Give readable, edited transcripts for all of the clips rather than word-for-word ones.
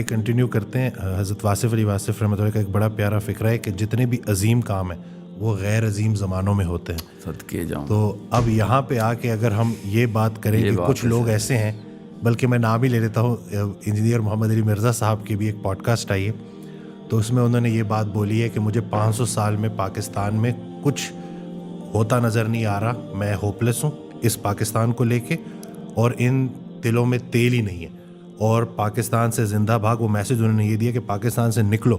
Continue کرتے ہیں. حضرت واصف علی واصف رحمۃ اللہ کا ایک بڑا پیارا فکرہ ہے کہ جتنے بھی عظیم کام ہیں وہ غیر عظیم زمانوں میں ہوتے ہیں. صدقے جاؤں. تو اب یہاں پہ آ کے اگر ہم یہ بات کریں کہ کچھ لوگ ایسے ہیں, بلکہ میں نام ہی لے لیتا ہوں, انجینئر محمد علی مرزا صاحب کی بھی ایک پوڈ کاسٹ آئی ہے, تو اس میں انہوں نے یہ بات بولی ہے کہ مجھے 500 سال میں پاکستان میں کچھ ہوتا نظر نہیں آ رہا, میں ہوپلیس ہوں اس پاکستان کو لے کے, اور ان دلوں میں تیل ہی نہیں ہے, اور پاکستان سے زندہ بھاگ. وہ میسج انہوں نے یہ دیا کہ پاکستان سے نکلو,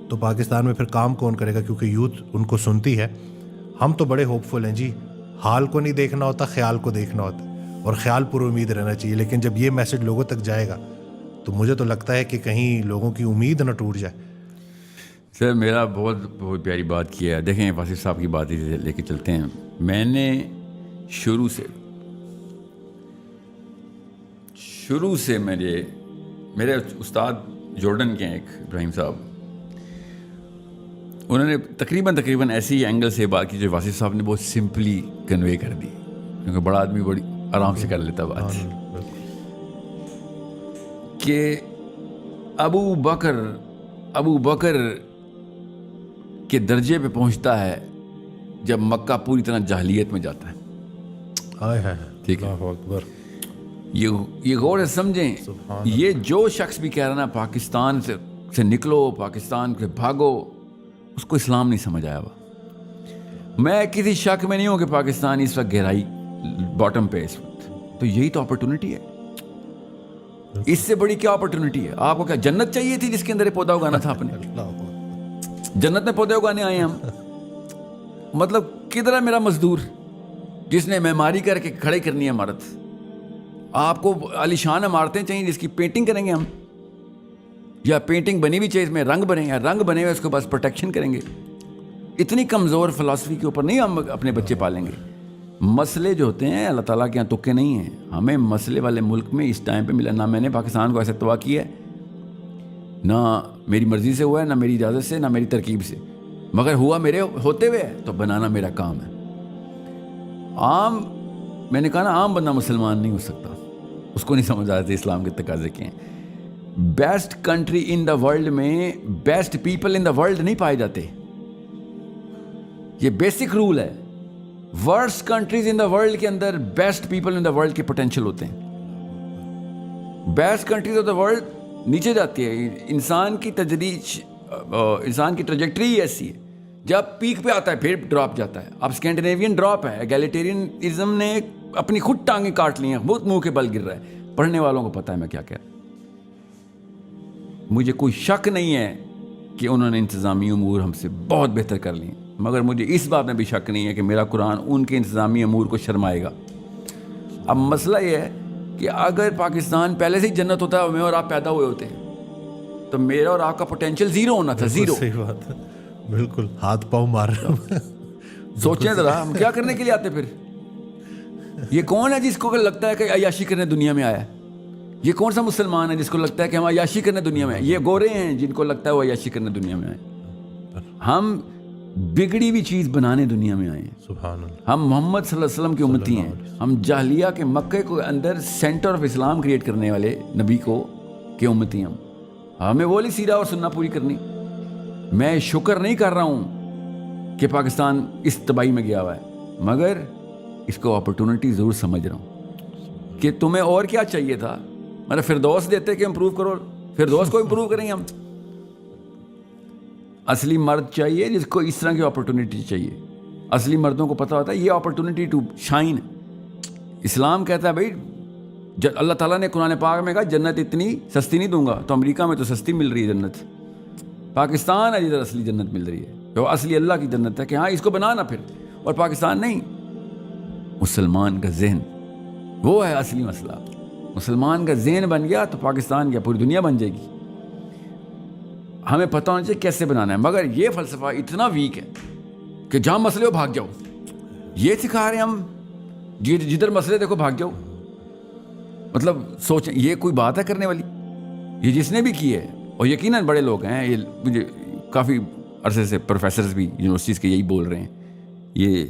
تو پاکستان میں پھر کام کون کرے گا, کیونکہ یوتھ ان کو سنتی ہے. ہم تو بڑے ہوپ فل ہیں جی, حال کو نہیں دیکھنا ہوتا, خیال کو دیکھنا ہوتا ہے, اور خیال پر امید رہنا چاہیے. لیکن جب یہ میسج لوگوں تک جائے گا تو مجھے تو لگتا ہے کہ کہیں لوگوں کی امید نہ ٹوٹ جائے. سر میرا بہت پیاری بات کیا ہے. دیکھیں واصف صاحب کی بات ہی لے کے چلتے ہیں. میں نے شروع سے میرے استاد جارڈن کے ہیں ایک ابراہیم صاحب, انہوں نے تقریباً ایسی ہی اینگل سے بات کی جو واصف صاحب نے بہت سمپلی کنوے کر دی, کیونکہ بڑا آدمی بڑی آرام سے کر لیتا بات, کہ ابو بکر کے درجے پہ پہنچتا ہے جب مکہ پوری طرح جاہلیت میں جاتا ہے. ٹھیک ہے, یہ غور سے سمجھیں. یہ جو شخص بھی کہہ رہا نا پاکستان سے نکلو, پاکستان سے بھاگو, اس کو اسلام نہیں سمجھ آیا ہوا. میں کسی شک میں نہیں ہوں کہ پاکستان اس وقت گہرائی باٹم پہ اس وقت, تو یہی تو اپرچونٹی ہے. اس سے بڑی کیا اپرچونٹی ہے؟ آپ کو کیا جنت چاہیے تھی جس کے اندر پودا اگانا تھا آپ نے؟ جنت میں پودے اگانے آئے ہم. مطلب کدھر ہے میرا مزدور جس نے معماری کر کے کھڑے کرنی ہے عمارت؟ آپ کو عالیشان عمارتیں چاہیے جس کی پینٹنگ کریں گے ہم, یا پینٹنگ بنی بھی چاہیے اس میں رنگ بنے, یا رنگ بنے ہوئے اس کو بس پروٹیکشن کریں گے. اتنی کمزور فلسفی کے اوپر نہیں ہم اپنے بچے پالیں گے. مسئلے جو ہوتے ہیں اللہ تعالیٰ کے یہاں تکے نہیں ہیں. ہمیں مسئلے والے ملک میں اس ٹائم پہ ملا. نہ میں نے پاکستان کو ایسے تباہ کیا ہے, نہ میری مرضی سے ہوا ہے, نہ میری اجازت سے, نہ میری ترکیب سے, مگر ہوا میرے ہوتے ہوئے ہے, تو بنانا میرا کام ہے. میں نے کہا نا عام بندہ مسلمان نہیں ہو سکتا, اس کو نہیں سمجھ آتے اسلام کے تقاضے کے ہیں. Best country in the world میں best people in the world نہیں پائے جاتے. یہ بیسک رول ہے. Worst countries in the world کے اندر best people in the world کے پوٹینشیل ہوتے ہیں. Best countries of the world نیچے جاتی ہے. انسان کی تدریج, انسان کی ٹریجیکٹری ہی ایسی ہے, جب پیک پہ آتا ہے پھر ڈراپ جاتا ہے. اب اسکینڈینیوین ڈراپ ہے. ایگیلیٹیرینزم نے اپنی خود ٹانگیں کاٹ لی ہیں, بہت منہ کے بل گر رہا ہے. پڑھنے والوں کو پتہ ہے میں کیا کہہ رہا ہوں. مجھے کوئی شک نہیں ہے کہ انہوں نے انتظامی امور ہم سے بہت بہتر کر لی ہیں, مگر مجھے اس بات میں بھی شک نہیں ہے کہ میرا قرآن ان کے انتظامی امور کو شرمائے گا. اب مسئلہ یہ ہے کہ اگر پاکستان پہلے سے ہی جنت ہوتا ہے, میں اور آپ پیدا ہوئے ہوتے ہیں, تو میرا اور آپ کا پوٹینشیل زیرو ہونا تھا. زیرو. صحیح بات ہے, بالکل ہاتھ پاؤں مار رہا ہوں. سوچیں ذرا, ہم کیا کرنے کے لیے آتے پھر؟ یہ کون ہے جس کو لگتا ہے کہ عیاشی کرنے دنیا میں آیا ہے؟ یہ کون سا مسلمان ہے جس کو لگتا ہے کہ ہم عیاشی کرنے دنیا میں آئے؟ یہ گورے ہیں جن کو لگتا ہے وہ عیاشی کرنے دنیا میں آئے. ہم بگڑی ہوئی چیز بنانے دنیا میں آئے ہیں. سبحان اللہ. ہم محمد صلی اللہ علیہ وسلم کی امتی ہیں. ہم جاہلیہ کے مکے کو اندر سینٹر آف اسلام کریٹ کرنے والے نبی کو کے امتی ہیں. ہمیں وہ والی سیرہ اور سننا پوری کرنی. میں شکر نہیں کر رہا ہوں کہ پاکستان اس تباہی میں گیا ہوا ہے, مگر اس کو اپرچونٹی ضرور سمجھ رہا ہوں کہ تمہیں اور کیا چاہیے تھا. مطلب فردوس دیتے کہ امپروو کرو, فردوس کو امپروو کریں گے ہم. اصلی مرد چاہیے جس کو اس طرح کی اپرچونٹی چاہیے. اصلی مردوں کو پتہ ہوتا ہے یہ اپرچونٹی ٹو شائن. اسلام کہتا ہے بھائی, اللہ تعالیٰ نے قرآن پاک میں کہا جنت اتنی سستی نہیں دوں گا. تو امریکہ میں تو سستی مل رہی ہے جنت, پاکستان ہے جدھر اصلی جنت مل رہی ہے, جو اصلی اللہ کی جنت ہے کہ ہاں اس کو بنانا پھر. اور پاکستان نہیں, مسلمان کا ذہن وہ ہے اصلی مسئلہ. مسلمان کا ذہن بن گیا تو پاکستان کیا پوری دنیا بن جائے گی. ہمیں پتہ ہونا چاہیے کیسے بنانا ہے. مگر یہ فلسفہ اتنا ویک ہے کہ جہاں مسئلے ہو بھاگ جاؤ. یہ سکھا رہے ہیں ہم, جدھر مسئلے دیکھو بھاگ جاؤ. مطلب سوچیں, یہ کوئی بات ہے کرنے والی؟ یہ جس نے بھی کی ہے, اور یقیناً بڑے لوگ ہیں, یہ مجھے کافی عرصے سے پروفیسرز بھی یونیورسٹیز کے یہی بول رہے ہیں. یہ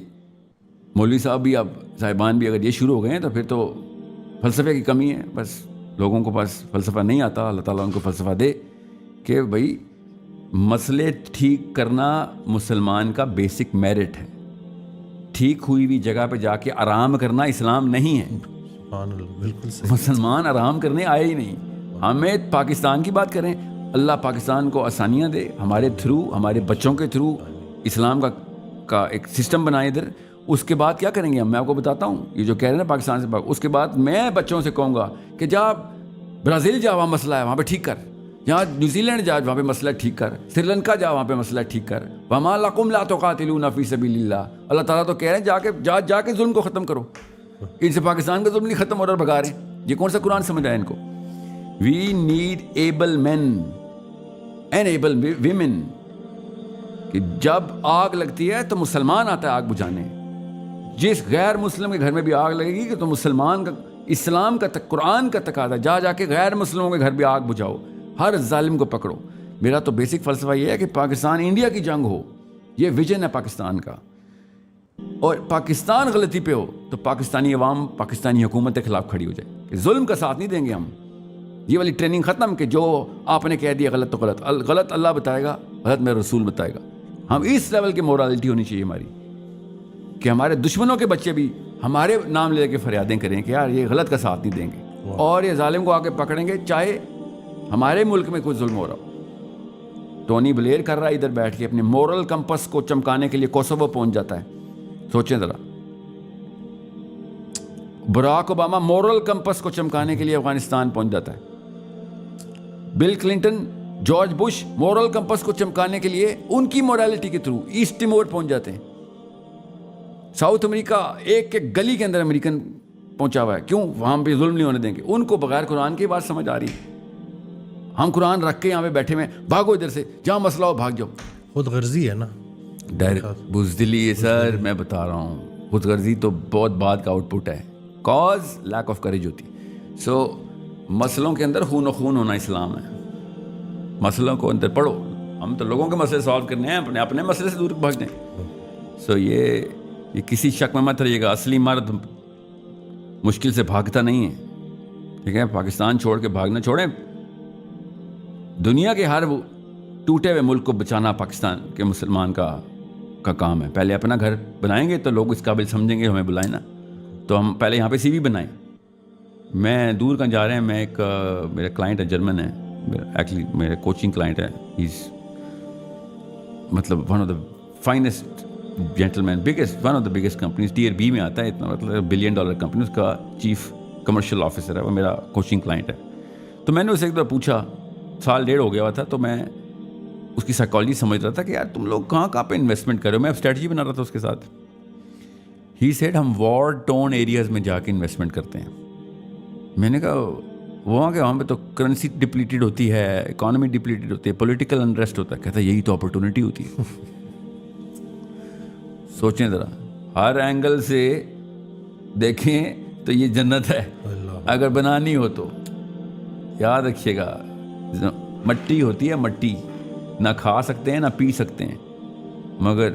مولوی صاحب بھی, اب صاحبان بھی اگر یہ شروع ہو گئے ہیں تو پھر تو فلسفے کی کمی ہے. بس لوگوں کو پاس فلسفہ نہیں آتا, اللہ تعالیٰ ان کو فلسفہ دے کہ بھائی مسئلے ٹھیک کرنا مسلمان کا بیسک میرٹ ہے. ٹھیک ہوئی ہوئی جگہ پہ جا کے آرام کرنا اسلام نہیں ہے. بالکل صحیح. مسلمان آرام کرنے آئے ہی نہیں. ہمیں پاکستان کی بات کریں, اللہ پاکستان کو آسانیاں دے, ہمارے تھرو, ہمارے بچوں کے تھرو اسلام کا ایک سسٹم بنائے ادھر. اس کے بعد کیا کریں گے ہم, میں آپ کو بتاتا ہوں. یہ جو کہہ رہے ہیں پاکستان سے اس کے بعد میں بچوں سے کہوں گا کہ جا برازیل جا, وہاں مسئلہ ہے وہاں پہ ٹھیک کر. یہاں نیوزی لینڈ جا, وہاں پہ مسئلہ ٹھیک کر. سری لنکا جا, وہاں پہ مسئلہ ٹھیک کر. وما لکم لا تقاتلون فی سبیل اللہ. اللہ تعالیٰ تو کہہ رہے ہیں جا کے ظلم کو ختم کرو. ان سے پاکستان کا ظلم نہیں ختم ہو رہا, بھگا رہے ہیں. یہ کون سا قرآن سمجھ رہا ہے ان کو؟ We need able men and able women. کہ جب آگ لگتی ہے تو مسلمان آتا ہے آگ بجھانے. جس غیر مسلم کے گھر میں بھی آگ لگے گی کہ تو مسلمان کا, اسلام کا, قرآن کا تقاضا, جا کے غیر مسلموں کے گھر بھی آگ بجھاؤ, ہر ظالم کو پکڑو. میرا تو بیسک فلسفہ یہ ہے کہ پاکستان انڈیا کی جنگ ہو, یہ ویژن ہے پاکستان کا. اور پاکستان غلطی پہ ہو تو پاکستانی عوام پاکستانی حکومت کے خلاف کھڑی ہو جائے کہ ظلم کا ساتھ نہیں دیں گے ہم. یہ والی ٹریننگ ختم کہ جو آپ نے کہہ دیا غلط تو غلط, غلط اللہ بتائے گا, غلط میرا رسول بتائے گا. ہم اس لیول کی مورالٹی ہونی چاہیے ہماری کہ ہمارے دشمنوں کے بچے بھی ہمارے نام لے کے فریادیں کریں کہ یار یہ غلط کا ساتھ نہیں دیں گے, اور یہ ظالم کو آ کے پکڑیں گے چاہے ہمارے ملک میں کوئی ظلم ہو رہا ہو. ٹونی بلیئر کر رہا ہے ادھر بیٹھ کے اپنے مورل کمپس کو چمکانے کے لیے کوسوو پہنچ جاتا ہے. سوچیں ذرا, براک اوباما مورل کمپس کو چمکانے کے لیے افغانستان پہنچ جاتا ہے. Bill Clinton, George Bush moral campus کو چمکانے کے لیے ان کی مورالٹی کے تھرو ایسٹ ٹیمور پہنچ جاتے ہیں. ساؤتھ امریکہ ایک گلی کے اندر امریکن پہنچا ہوا ہے. کیوں؟ وہاں پہ ظلم نہیں ہونے دیں گے. ان کو بغیر قرآن کی بات سمجھ آ رہی ہے. ہم قرآن رکھ کے یہاں پہ بیٹھے ہوئے, بھاگو ادھر سے, جہاں مسئلہ ہو بھاگ جاؤ. خود غرضی ہے نا, بزدلی ہے سر. میں بتا رہا ہوں خود غرضی تو بہت بعد کا آؤٹ پٹ ہے. کاز لیک آف کریج ہوتی. سو مسئلوں کے اندر خون و خون ہونا اسلام ہے. مسئلوں کو اندر پڑھو. ہم تو لوگوں کے مسئلے سالو کرنے ہیں, اپنے مسئلے سے دور بھاگنے. سو یہ کسی شک میں مت رہیے گا, اصلی مرد مشکل سے بھاگتا نہیں ہے. ٹھیک ہے, پاکستان چھوڑ کے بھاگنا چھوڑیں. دنیا کے ہر ٹوٹے ہوئے ملک کو بچانا پاکستان کے مسلمان کا کام ہے. پہلے اپنا گھر بنائیں گے تو لوگ اس قابل سمجھیں گے, ہمیں بلائیں نا. تو ہم پہلے یہاں پہ سی وی بنائیں. میں دور کہاں جا رہے ہیں, میں ایک میرا کلائنٹ ہے, جرمن ہے, ایکچولی میرا کوچنگ کلائنٹ ہے. مطلب one of the finest gentleman, biggest, one of the biggest companies, tier B میں آتا ہے, اتنا مطلب $1 بلین کمپنی. اس کا چیف کمرشل آفیسر ہے, وہ میرا کوچنگ کلائنٹ ہے. تو میں نے اسے ایک بار پوچھا, 1.5 ہو گیا ہوا تھا, تو میں اس کی سائیکالوجی سمجھ رہا تھا کہ یار تم لوگ کہاں پہ انویسٹمنٹ کر رہے ہو. میں اسٹریٹجی بنا رہا تھا اس کے ساتھ. ہی سیڈ ہم وار ٹون ایریاز میں جا کے انویسٹمنٹ کرتے ہیں. میں نے کہا وہاں پہ تو کرنسی ڈپلیٹڈ ہوتی ہے, اکانومی ڈپلیٹڈ ہوتی ہے, پولیٹیکل انریسٹ ہوتا ہے. کہتا ہے یہی تو اپرچونٹی ہوتی ہے. سوچیں ذرا, ہر اینگل سے دیکھیں تو یہ جنت ہے. اگر بنانی ہو تو یاد رکھیے گا, مٹی ہوتی ہے, مٹی نہ کھا سکتے ہیں نہ پی سکتے ہیں, مگر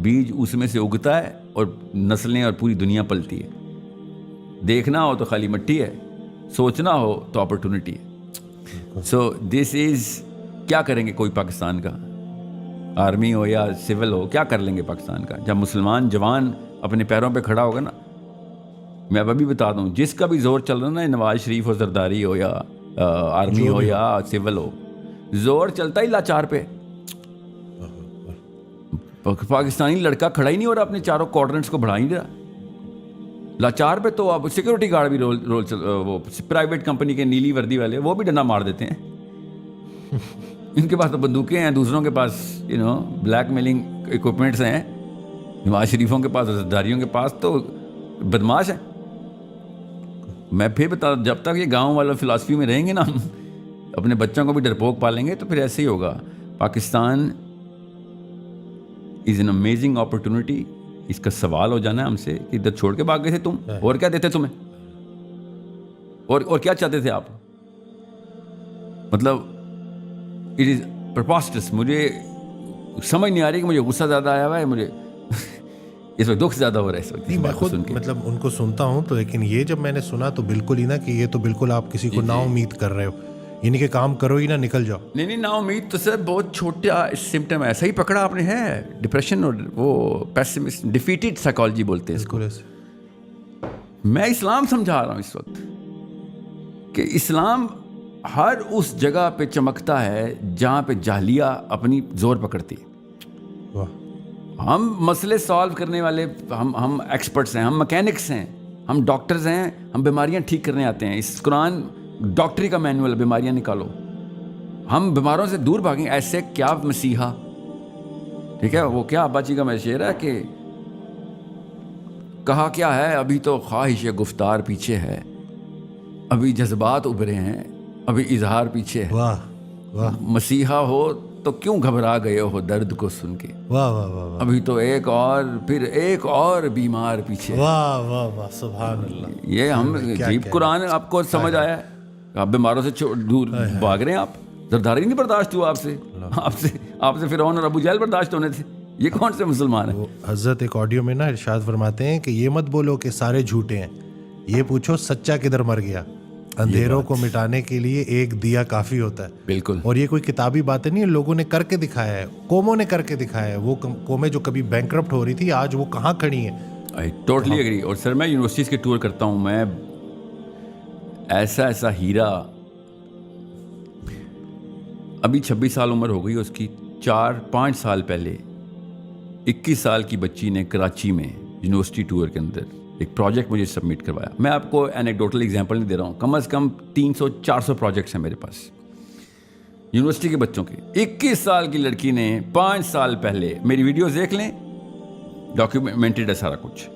بیج اس میں سے اگتا ہے اور نسلیں اور پوری دنیا پلتی ہے. دیکھنا ہو تو خالی مٹی ہے, سوچنا ہو تو اپرچونٹی ہے. سو دس از, کیا کریں گے کوئی پاکستان کا, آرمی ہو یا سول ہو, کیا کر لیں گے پاکستان کا؟ جب مسلمان جوان اپنے پیروں پہ کھڑا ہوگا نا, میں ابھی بتا دوں, جس کا بھی زور چل رہا نا, نواز شریف ہو, زرداری ہو, یا آرمی ہو یا سول ہو, زور چلتا ہی لاچار پہ. پاکستانی لڑکا کھڑا ہی نہیں ہو رہا, اپنے چاروں کوارڈرنٹس کو بڑھا ہی نہیں رہا, لاچار پہ. تو اب سیکورٹی گارڈ بھی وہ پرائیویٹ کمپنی کے نیلی وردی والے, وہ بھی ڈنڈا مار دیتے ہیں. ان کے پاس تو بندوقیں ہیں, دوسروں کے پاس بلیک میلنگ اکوپمنٹس ہیں. نواز شریفوں کے پاس, زرداریوں کے پاس تو بدماش ہیں. میں پھر بتا, جب تک یہ گاؤں والا فلاسفی میں رہیں گے نا, ہم اپنے بچوں کو بھی ڈرپوک پالیں گے, تو پھر ایسے ہی ہوگا. Pakistan is an amazing opportunity. اس کا سوال ہو جانا ہے ہم سے کہ ادھر چھوڑ کے بھاگ گئے تھے تم, اور کیا دیتے تمہیں, اور کیا چاہتے تھے آپ؟ مطلب اٹ از پرپاسٹس. مجھے سمجھ نہیں آ رہی کہ مجھے غصہ زیادہ آیا ہوا ہے. مجھے اس وقت دکھ زیادہ ہو رہا ہے اس وقت. نہیں میں خود مطلب ان کو سنتا ہوں تو، لیکن یہ جب میں نے سنا تو بالکل ہی نا کہ یہ تو بالکل آپ کسی کو نا امید کر رہے ہو، یعنی کہ کام کرو ہی نہ نکل جاؤ. نہیں نا امید تو سر بہت چھوٹا سمٹم ہے. صحیح پکڑا آپ نے ہے ڈپریشن اور وہ پیسمسٹ ڈیفیٹڈ سائیکالوجی بولتے ہیں اس کو. میں اسلام سمجھا رہا ہوں اس وقت کہ اسلام ہر اس جگہ پہ چمکتا ہے جہاں پہ جاہلیہ اپنی زور پکڑتی ہے. ہم مسئلے سالو کرنے والے ہم ایکسپرٹس ہیں، ہم مکینکس ہیں، ہم ڈاکٹرز ہیں، ہم بیماریاں ٹھیک کرنے آتے ہیں. اس قرآن ڈاکٹری کا مینول، بیماریاں نکالو. ہم بیماروں سے دور بھاگیں. ایسے کیا مسیحا، ٹھیک ہے، وہ کیا ابا جی کا میں شعر ہے کہ کہا کیا ہے ابھی تو خواہش گفتار پیچھے ہے، ابھی جذبات ابھرے ہیں، ابھی اظہار پیچھے ہے. واہ واہ. مسیحا ہو تو کیوں گھبرا گئے ہو درد کو سن کے. واہ واہ واہ. ابھی تو ایک اور پھر ایک اور بیمار پیچھے. واہ واہ واہ سبحان اللہ. یہ ہم عجیب قرآن آپ کو سمجھ آیا ہے. آپ بیماروں سے دور بھاگ رہے ہیں. آپ زرداری نہیں برداشت ہوا آپ سے فرعون اور ابو جہل برداشت ہونے تھے. یہ کون سے مسلمان ہیں؟ حضرت ایک آڈیو میں نا ارشاد فرماتے ہیں کہ یہ مت بولو کہ سارے جھوٹے ہیں، یہ پوچھو سچا کدھر مر گیا. اندھیروں کو مٹانے کے لیے ایک دیا کافی ہوتا ہے. بالکل. اور یہ کوئی کتابی باتیں نہیں ہے، لوگوں نے کر کے دکھایا ہے، قوموں نے کر کے دکھایا ہے. وہ قومیں جو کبھی بینکرپٹ ہو رہی تھی آج وہ کہاں کھڑی ہیں. I totally agree. اور سر میں یونیورسٹیز کے ٹور کرتا ہوں، میں ایسا ہیرا، ابھی 26 سال عمر ہو گئی اس کی. 4-5 سال پہلے 21 سال کی بچی نے کراچی میں یونیورسٹی ٹور کے اندر ایک پروجیکٹ مجھے سبمٹ کروایا. میں آپ کو اینیکڈوٹل ایگزامپل نہیں دے رہا ہوں، کم از کم 300-400 پروجیکٹس ہیں میرے پاس یونیورسٹی کے بچوں کے. 21 سال کی لڑکی نے 5 سال پہلے، میری ویڈیوز دیکھ لیں، ڈاکیومنٹڈ ہے سارا کچھ.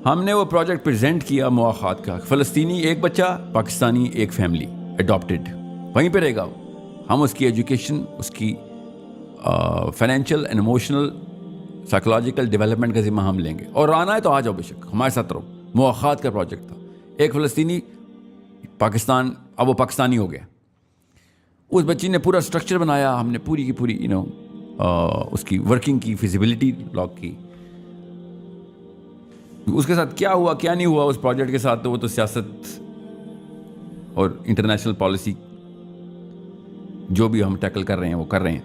ہم نے وہ پروجیکٹ پریزنٹ کیا مواخات کا. فلسطینی ایک بچہ، پاکستانی ایک فیملی اڈاپٹیڈ، وہیں پہ رہے گا. ہم اس کی ایجوکیشن، اس کی financial and emotional psychological development کا ذمہ ہم لیں گے. اور آنا ہے تو آ جاؤ بے شک، ہمارے ساتھ رہو. مواخات کا پروجیکٹ تھا. ایک فلسطینی پاکستان، اب وہ پاکستانی ہو گیا. اس بچی نے پورا اسٹرکچر بنایا. ہم نے پوری کی پوری اس کی ورکنگ کی فیزیبلٹی لاگ کی. اس کے ساتھ کیا ہوا کیا نہیں ہوا اس پروجیکٹ کے ساتھ، تو وہ تو سیاست اور انٹرنیشنل پالیسی جو بھی ہم ٹیکل کر رہے ہیں وہ کر رہے ہیں.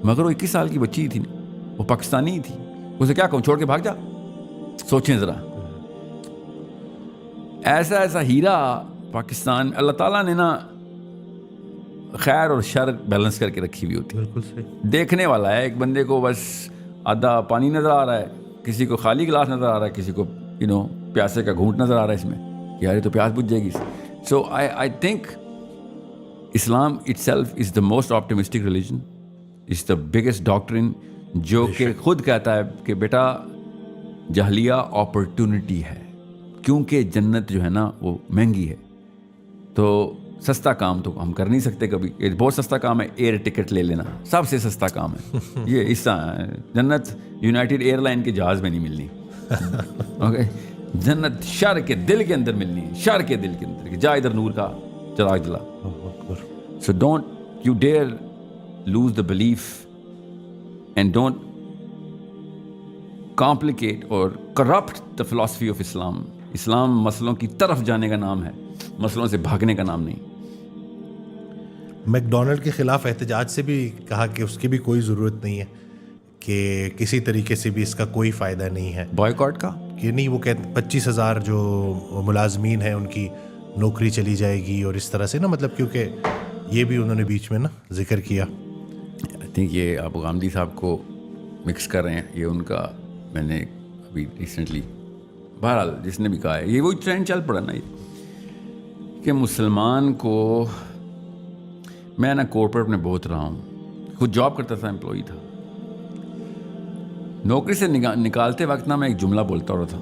مگر وہ 21 سال کی بچی تھی نا، وہ پاکستانی ہی تھی. اسے کیا کہوں، چھوڑ کے بھاگ جا. سوچیں ذرا، ایسا ہیرا پاکستان، اللہ تعالیٰ نے نا خیر اور شر بیلنس کر کے رکھی ہوئی ہوتی. بالکل صحیح. دیکھنے والا ہے، ایک بندے کو بس آدھا پانی نظر آ رہا ہے، کسی کو خالی گلاس نظر آ رہا ہے، کسی کو پیاسے کا گھونٹ نظر آ رہا ہے اس میں، یار یہ تو پیاس بجھ جائے گی. So I think Islam itself is the most optimistic religion, is the biggest doctrine, جو کہ خود کہتا ہے کہ بیٹا جاہلیہ اپرچونٹی ہے، کیونکہ جنت جو ہے نا وہ مہنگی ہے. تو سستا کام تو ہم کر نہیں سکتے کبھی. یہ بہت سستا کام ہے ایئر ٹکٹ لے لینا، سب سے سستا کام ہے یہ. اس جنت یونائٹیڈ ایئر لائن کے جہاز میں نہیں ملنی. اوکے، جنت شر کے دل کے اندر ملنی ہے، شر کے دل کے اندر. جا ادھر نور کا چراغ جلا. So don't you dare lose the belief and don't complicate اور corrupt the philosophy of Islam. اسلام مسئلوں کی طرف جانے کا نام ہے، مسئلوں سے بھاگنے کا نام نہیں. میک ڈونلڈ کے خلاف احتجاج سے بھی کہا کہ اس کی بھی کوئی ضرورت نہیں ہے، کہ کسی طریقے سے بھی اس کا کوئی فائدہ نہیں ہے. بائیکاٹ کا کہ نہیں، وہ کہتے 25,000 جو ملازمین ہیں ان کی نوکری چلی جائے گی اور اس طرح سے نا، مطلب کیونکہ یہ بھی انہوں نے بیچ میں نا ذکر کیا. آئی تھنک یہ آپ غامدی صاحب کو مکس کر رہے ہیں. یہ ان کا میں نے ابھی ریسنٹلی، بہرحال جس نے بھی کہا ہے، یہ وہی ٹرینڈ چل پڑا نا یہ کہ مسلمان کو. میں نا کارپوریٹ میں بہت رہا ہوں، خود جاب کرتا تھا، امپلائی تھا. نوکری سے نکالتے وقت نا میں ایک جملہ بولتا رہا تھا.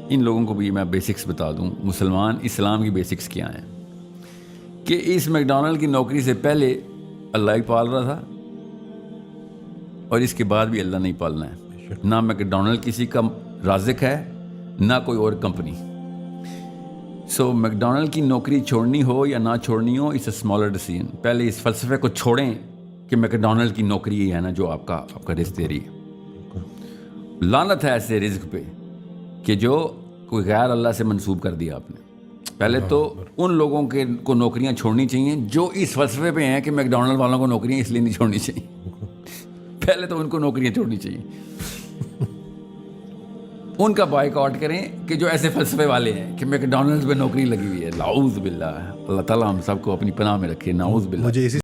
ان لوگوں کو بھی میں بیسکس بتا دوں، مسلمان اسلام کی بیسکس کیا ہیں. کہ اس میک ڈونلڈ کی نوکری سے پہلے اللہ ہی پال رہا تھا، اور اس کے بعد بھی اللہ نہیں پالنا ہے. نہ میک ڈونلڈ کسی کا رازق ہے، نہ کوئی اور کمپنی. سو میک ڈونلڈ کی نوکری چھوڑنی ہو یا نہ چھوڑنی ہو، اٹس اے اسمالر ڈیسیژن. پہلے اس فلسفے کو چھوڑیں کہ میک ڈونلڈ کی نوکری ہی ہے نا جو آپ کا رزق دے رہی ہے. لعنت ہے ایسے رزق پہ کہ جو کوئی غیر اللہ سے منسوب کر دیا آپ نے. پہلے تو ان لوگوں کو نوکریاں چھوڑنی چاہیے جو اس فلسفے پہ ہیں کہ میک ڈونلڈ والوں کو نوکریاں اس لیے نہیں چھوڑنی چاہیے. پہلے تو ان کو نوکریاں چھوڑنی چاہیے. ان کا بائیکاٹ کریں کہ جو ایسے فلسفے والے ہیں کہ میک ڈونلڈ پہ نوکری لگی ہوئی ہے. نعوذ باللہ. اللہ تعالیٰ ہم سب کو اپنی پناہ میں رکھے. نعوذ باللہ. مجھے اسی